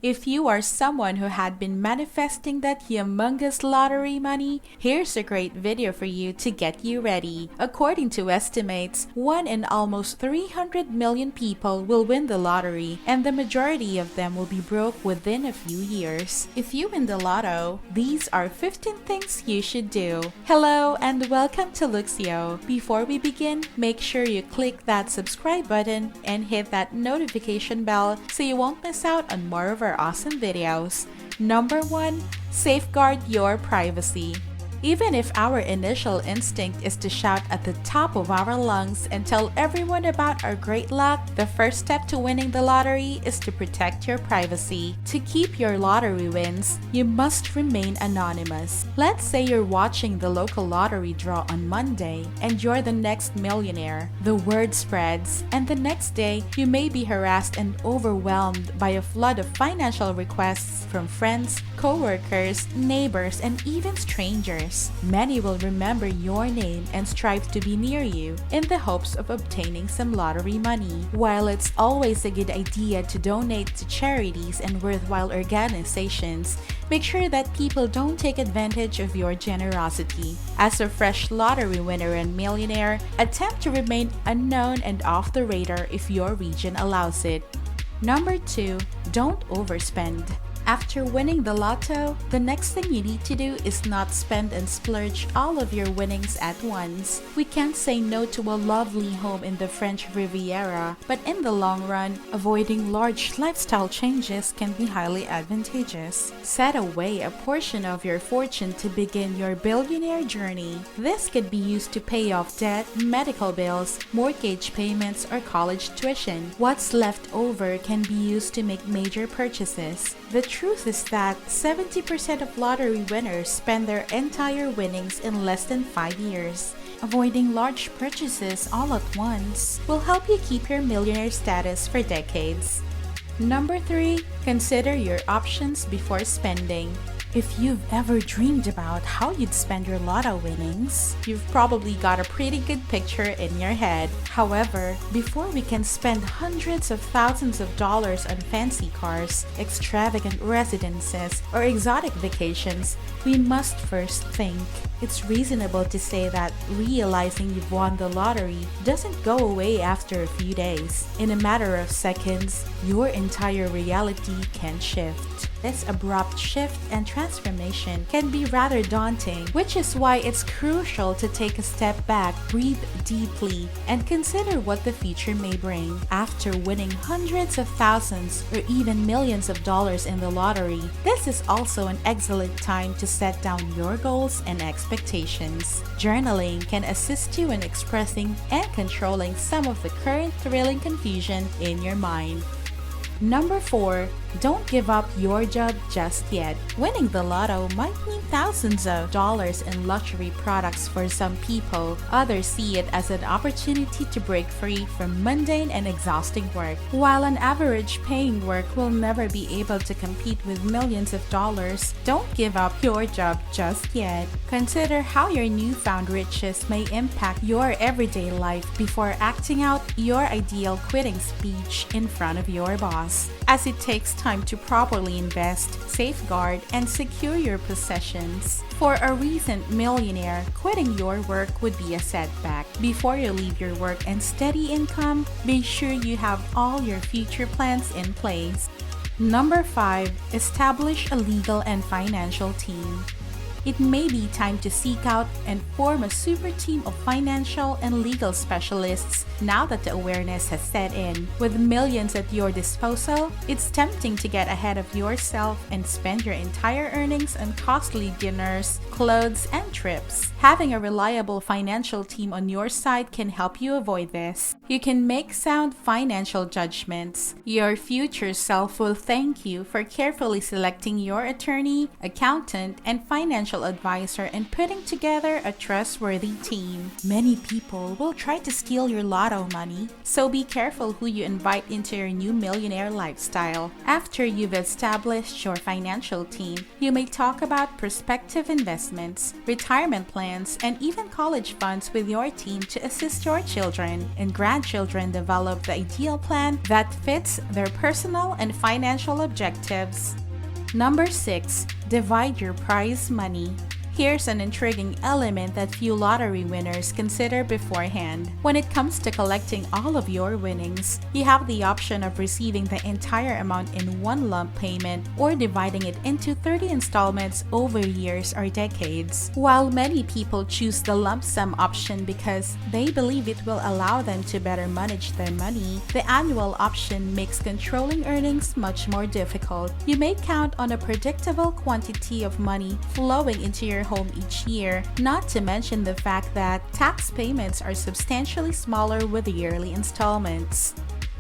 If you are someone who had been manifesting that humongous lottery money, here's a great video for you to get you ready. According to estimates, 1 in almost 300 million people will win the lottery, and the majority of them will be broke within a few years. If you win the lotto, these are 15 things you should do. Hello and welcome to Luxsio. Before we begin, make sure you click that subscribe button and hit that notification bell so you won't miss out on more of our awesome videos. Number 1. Safeguard your privacy. Even if our initial instinct is to shout at the top of our lungs and tell everyone about our great luck, the first step to winning the lottery is to protect your privacy. To keep your lottery wins, you must remain anonymous. Let's say you're watching the local lottery draw on Monday and you're the next millionaire. The word spreads, and the next day you may be harassed and overwhelmed by a flood of financial requests from friends, co-workers, neighbors, and even strangers. Many will remember your name and strive to be near you in the hopes of obtaining some lottery money. While it's always a good idea to donate to charities and worthwhile organizations, make sure that people don't take advantage of your generosity. As a fresh lottery winner and millionaire, attempt to remain unknown and off the radar if your region allows it. Number 2. Don't overspend. After winning the lotto, the next thing you need to do is not spend and splurge all of your winnings at once. We can't say no to a lovely home in the French Riviera, but in the long run, avoiding large lifestyle changes can be highly advantageous. Set away a portion of your fortune to begin your billionaire journey. This could be used to pay off debt, medical bills, mortgage payments, or college tuition. What's left over can be used to make major purchases. The truth is that 70% of lottery winners spend their entire winnings in less than 5 years. Avoiding large purchases all at once will help you keep your millionaire status for decades. Number 3. Consider your options before spending. If you've ever dreamed about how you'd spend your lotto winnings, you've probably got a pretty good picture in your head. However, before we can spend hundreds of thousands of dollars on fancy cars, extravagant residences, or exotic vacations, we must first think. It's reasonable to say that realizing you've won the lottery doesn't go away after a few days. In a matter of seconds, your entire reality can shift. This abrupt shift and transformation can be rather daunting, which is why it's crucial to take a step back, breathe deeply, and consider what the future may bring. After winning hundreds of thousands or even millions of dollars in the lottery, this is also an excellent time to set down your goals and expectations. Journaling can assist you in expressing and controlling some of the current thrilling confusion in your mind. Number 4. Don't give up your job just yet. Winning the lotto might mean thousands of dollars in luxury products for some people. Others see it as an opportunity to break free from mundane and exhausting work. While an average paying work will never be able to compete with millions of dollars, don't give up your job just yet. Consider how your newfound riches may impact your everyday life before acting out your ideal quitting speech in front of your boss, as it takes time to properly invest, safeguard, and secure your possessions. For a recent millionaire, quitting your work would be a setback. Before you leave your work and steady income, be sure you have all your future plans in place. Number 5. Establish a legal and financial team. It may be time to seek out and form a super team of financial and legal specialists now that the awareness has set in. With millions at your disposal, it's tempting to get ahead of yourself and spend your entire earnings on costly dinners, clothes, and trips. Having a reliable financial team on your side can help you avoid this. You can make sound financial judgments. Your future self will thank you for carefully selecting your attorney, accountant, and financial financial advisor and putting together a trustworthy team. Many people will try to steal your lotto money, so be careful who you invite into your new millionaire lifestyle. After you've established your financial team, you may talk about prospective investments, retirement plans, and even college funds with your team to assist your children and grandchildren develop the ideal plan that fits their personal and financial objectives. Number 6. Divide your prize money. Here's an intriguing element that few lottery winners consider beforehand. When it comes to collecting all of your winnings, you have the option of receiving the entire amount in one lump payment or dividing it into 30 installments over years or decades. While many people choose the lump sum option because they believe it will allow them to better manage their money, the annual option makes controlling earnings much more difficult. You may count on a predictable quantity of money flowing into your home each year, not to mention the fact that tax payments are substantially smaller with yearly installments.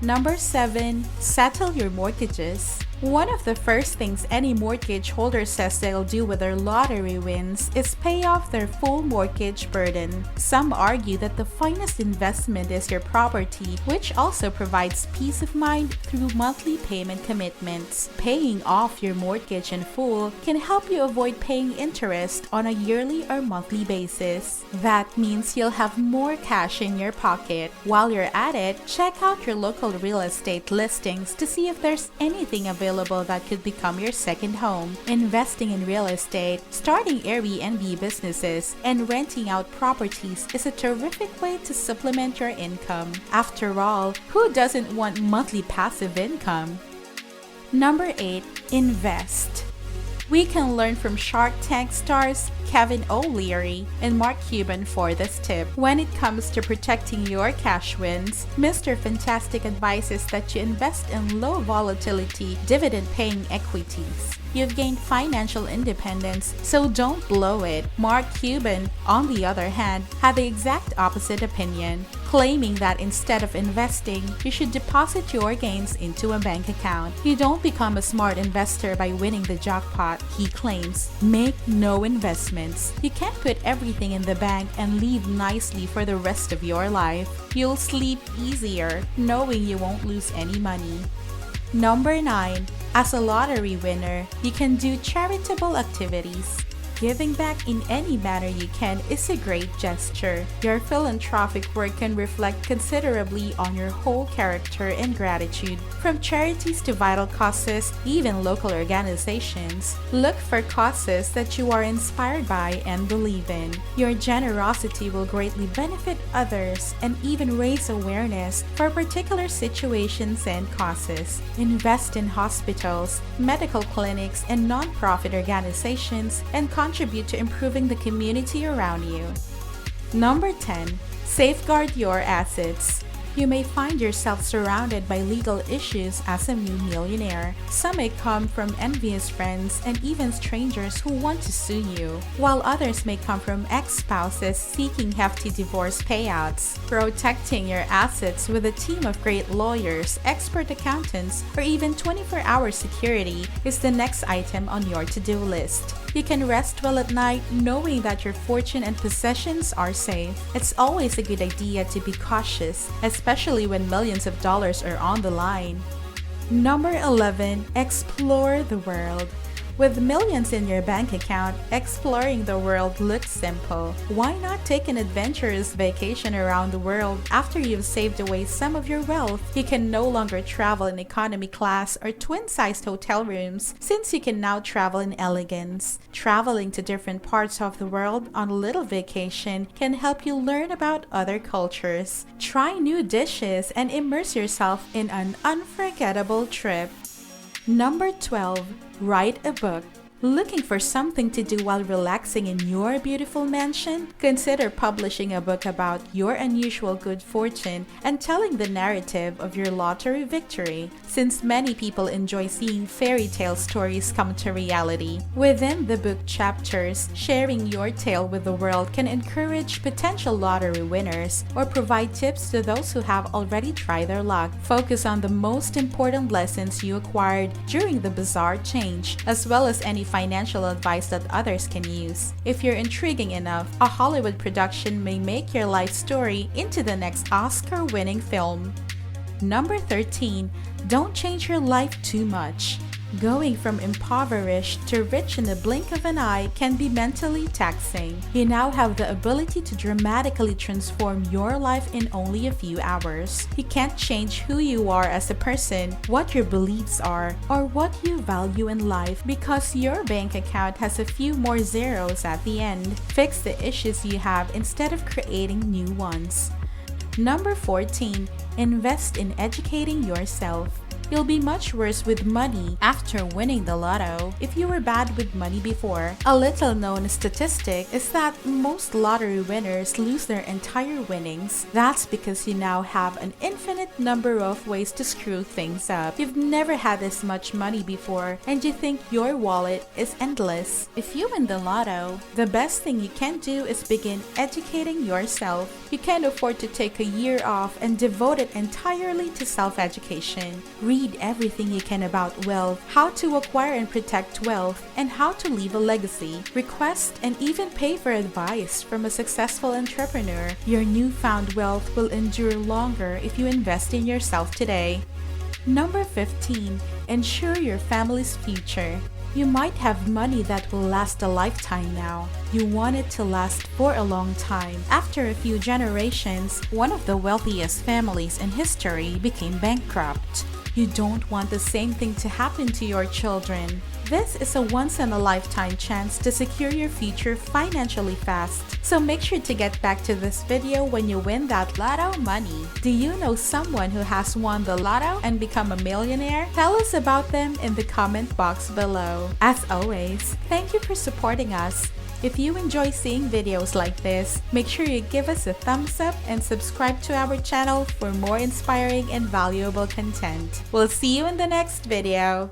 Number 7. Settle your mortgages. One of the first things any mortgage holder says they'll do with their lottery wins is pay off their full mortgage burden. Some argue that the finest investment is your property, which also provides peace of mind through monthly payment commitments. Paying off your mortgage in full can help you avoid paying interest on a yearly or monthly basis. That means you'll have more cash in your pocket. While you're at it, check out your local real estate listings to see if there's anything available that could become your second home. Investing in real estate, starting Airbnb businesses, and renting out properties is a terrific way to supplement your income. After all, who doesn't want monthly passive income? Number 8. Invest. We can learn from Shark Tank stars Kevin O'Leary and Mark Cuban for this tip. When it comes to protecting your cash wins, Mr. Fantastic advises that you invest in low volatility, dividend-paying equities. You've gained financial independence, so don't blow it. Mark Cuban, on the other hand, had the exact opposite opinion, claiming that instead of investing, you should deposit your gains into a bank account. You don't become a smart investor by winning the jackpot, he claims. Make no investments. You can't put everything in the bank and live nicely for the rest of your life. You'll sleep easier, knowing you won't lose any money. Number 9. As a lottery winner, you can do charitable activities. Giving back in any manner you can is a great gesture. Your philanthropic work can reflect considerably on your whole character and gratitude. From charities to vital causes, even local organizations, look for causes that you are inspired by and believe in. Your generosity will greatly benefit others and even raise awareness for particular situations and causes. Invest in hospitals, medical clinics, and non-profit organizations and contribute to improving the community around you. Number 10. Safeguard your assets. You may find yourself surrounded by legal issues as a new millionaire. Some may come from envious friends and even strangers who want to sue you, while others may come from ex-spouses seeking hefty divorce payouts. Protecting your assets with a team of great lawyers, expert accountants, or even 24-hour security is the next item on your to-do list. You can rest well at night knowing that your fortune and possessions are safe. It's always a good idea to be cautious, especially when millions of dollars are on the line. Number 11. Explore the world. With millions in your bank account, exploring the world looks simple. Why not take an adventurous vacation around the world after you've saved away some of your wealth? You can no longer travel in economy class or twin-sized hotel rooms since you can now travel in elegance. Traveling to different parts of the world on a little vacation can help you learn about other cultures, try new dishes, and immerse yourself in an unforgettable trip. Number 12. Write a book. Looking for something to do while relaxing in your beautiful mansion? Consider publishing a book about your unusual good fortune and telling the narrative of your lottery victory, since many people enjoy seeing fairy tale stories come to reality. Within the book chapters, sharing your tale with the world can encourage potential lottery winners or provide tips to those who have already tried their luck. Focus on the most important lessons you acquired during the bizarre change, as well as any financial advice that others can use. If you're intriguing enough, a Hollywood production may make your life story into the next Oscar-winning film. Number 13. Don't change your life too much. Going from impoverished to rich in the blink of an eye can be mentally taxing. You now have the ability to dramatically transform your life in only a few hours. You can't change who you are as a person, what your beliefs are, or what you value in life because your bank account has a few more zeros at the end. Fix the issues you have instead of creating new ones. Number 14. Invest in educating yourself. You'll be much worse with money after winning the lotto if you were bad with money before. A little known statistic is that most lottery winners lose their entire winnings. That's because you now have an infinite number of ways to screw things up. You've never had this much money before and you think your wallet is endless. If you win the lotto, the best thing you can do is begin educating yourself. You can't afford to take a year off and devote it entirely to self-education. Read everything you can about wealth, how to acquire and protect wealth, and how to leave a legacy. Request and even pay for advice from a successful entrepreneur. Your newfound wealth will endure longer if you invest in yourself today. Number 15. Ensure your family's future. You might have money that will last a lifetime now. You want it to last for a long time. After a few generations, one of the wealthiest families in history became bankrupt. You don't want the same thing to happen to your children. This is a once-in-a-lifetime chance to secure your future financially fast. So make sure to get back to this video when you win that lotto money. Do you know someone who has won the lotto and become a millionaire? Tell us about them in the comment box below. As always, thank you for supporting us. If you enjoy seeing videos like this, make sure you give us a thumbs up and subscribe to our channel for more inspiring and valuable content. We'll see you in the next video.